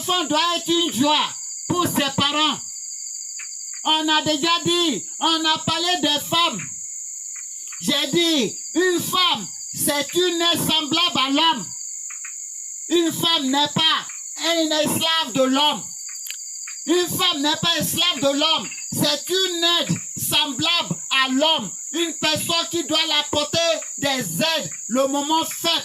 enfant doit être une joie pour ses parents. On a déjà dit, on a parlé des femmes. J'ai dit, une femme, c'est une semblable à l'homme. Une femme n'est pas une esclave de l'homme. Une femme n'est pas esclave de l'homme. C'est une aide semblable à l'homme. Une personne qui doit l'apporter des aides le moment fait.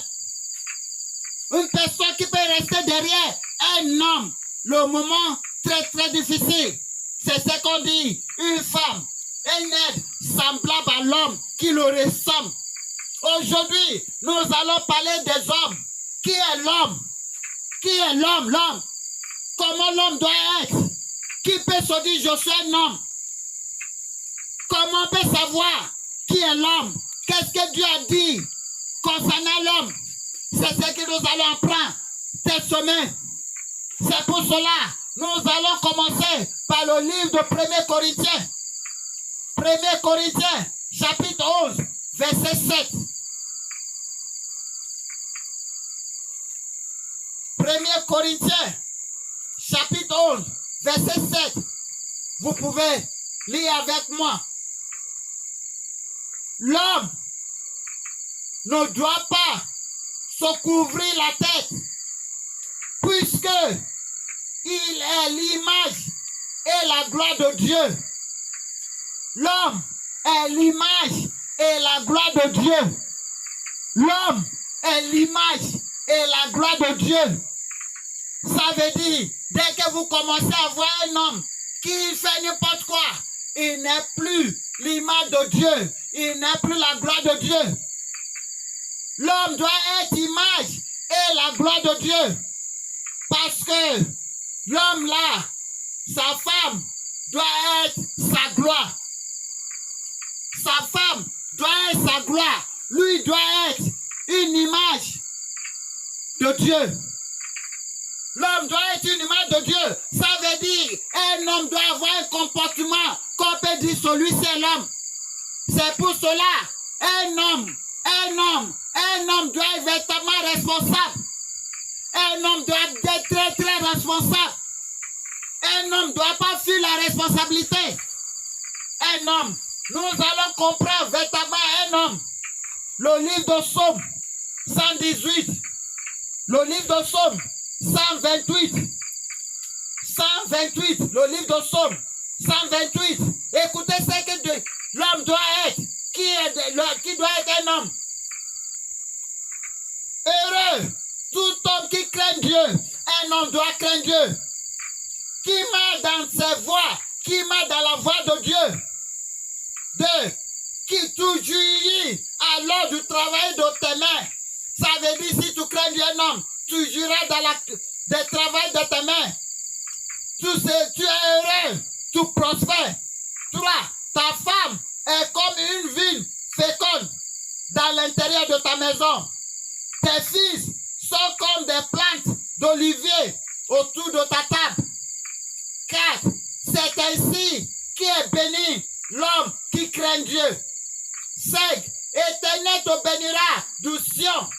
Une personne qui peut rester derrière un homme le moment très difficile. C'est ce qu'on dit. Une femme, une aide semblable à l'homme qui le ressemble. Aujourd'hui, nous allons parler des hommes. Qui est l'homme? Qui est l'homme? L'homme. Comment l'homme doit être? Qui peut se dire je suis un homme? Comment on peut savoir qui est l'homme? Qu'est-ce que Dieu a dit concernant l'homme? C'est ce que nous allons apprendre cette semaine. C'est pour cela nous allons commencer par le livre de 1 Corinthiens. 1 Corinthiens, chapitre 11, verset 7. 1 Corinthiens, chapitre 11, verset 7. Vous pouvez lire avec moi. L'homme ne doit pas se couvrir la tête, puisque il est l'image et la gloire de Dieu. L'homme est l'image et la gloire de Dieu. L'homme est l'image et la gloire de Dieu. Ça veut dire, dès que vous commencez à voir un homme qui fait n'importe quoi, il n'est plus l'image de Dieu. Il n'est plus la gloire de Dieu. L'homme doit être image et la gloire de Dieu. Parce que l'homme là, sa femme doit être sa gloire. Sa femme doit être sa gloire. Lui doit être une image de Dieu. L'homme doit être une image de Dieu. Ça veut dire un homme doit avoir un comportement qu'on peut dire celui-ci est l'homme. C'est pour cela un homme doit être véritablement responsable. Un homme doit être très responsable. Un homme ne doit pas fuir la responsabilité. Un homme, nous allons comprendre véritablement un homme. Le livre de Psaume 118, le livre de Psaume 128, le livre de Psaume 128. Écoutez ce que l'homme doit être. Qui doit être un homme? Heureux, tout homme qui craint Dieu. Un homme doit craindre Dieu. Qui marche dans ses voies, qui marche dans la voie de Dieu. 2. Qui tout jouit à l'heure du travail de tes mains. Ça veut dire si tu crains Dieu, un homme, tu jouiras dans le travail de tes mains. Tu es heureux, tu prospères. 3. Ta femme est comme une vigne féconde dans l'intérieur de ta maison. Tes fils sont comme des plantes d'olivier autour de ta table. 4. C'est ainsi qui est béni l'homme qui craint Dieu. 5. Éternel te bénira du Sion,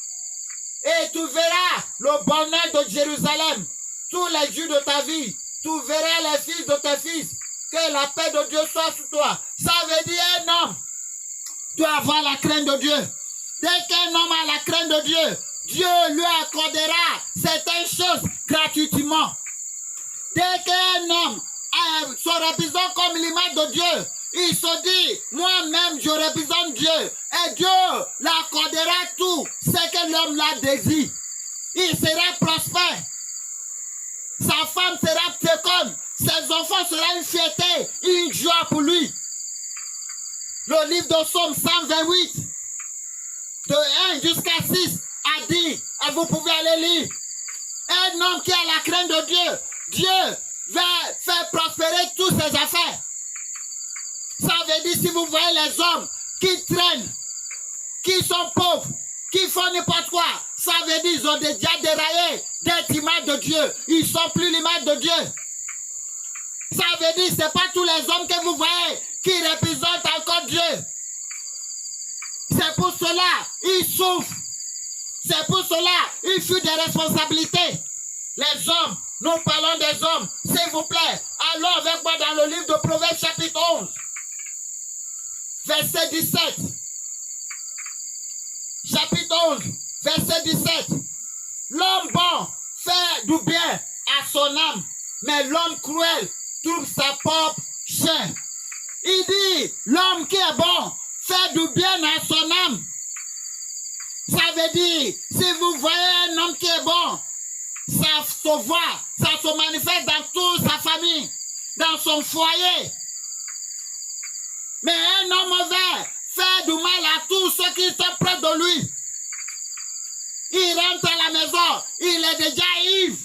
et tu verras le bonheur de Jérusalem tous les jours de ta vie. Tu verras les fils de tes fils. Que la paix de Dieu soit sur toi. Ça veut dire un homme doit avoir la crainte de Dieu. Dès qu'un homme a la crainte de Dieu, Dieu lui accordera certaines choses gratuitement. Dès qu'un homme se représente comme l'image de Dieu, il se dit, moi-même je représente Dieu. Et Dieu l'accordera tout ce que l'homme la désire. Il sera prospère. Sa femme sera féconde. Ses enfants seront une fierté, une joie pour lui. Le livre de Psaume 128, de 1 jusqu'à 6, a dit, et vous pouvez aller lire, un homme qui a la crainte de Dieu, Dieu va faire prospérer toutes ses affaires. Ça veut dire, si vous voyez les hommes qui traînent, qui sont pauvres, qui font n'importe quoi, ça veut dire qu'ils ont déjà déraillé d'être l'image de Dieu. Ils ne sont plus l'image de Dieu. Ça veut dire, ce n'est pas tous les hommes que vous voyez qui représentent encore Dieu. C'est pour cela ils souffrent. C'est pour cela ils fuient des responsabilités. Les hommes Nous parlons des hommes. S'il vous plaît, allons avec moi dans le livre de Proverbes chapitre 11. Verset 17. Chapitre 11, verset 17. L'homme bon fait du bien à son âme, mais l'homme cruel trouve sa propre chair. Il dit, l'homme qui est bon fait du bien à son âme. Ça veut dire, si vous voyez un homme qui est bon, ça se voit, ça se manifeste dans toute sa famille, dans son foyer. Mais un homme mauvais fait du mal à tous ceux qui sont près de lui. Il rentre à la maison, il est déjà ivre.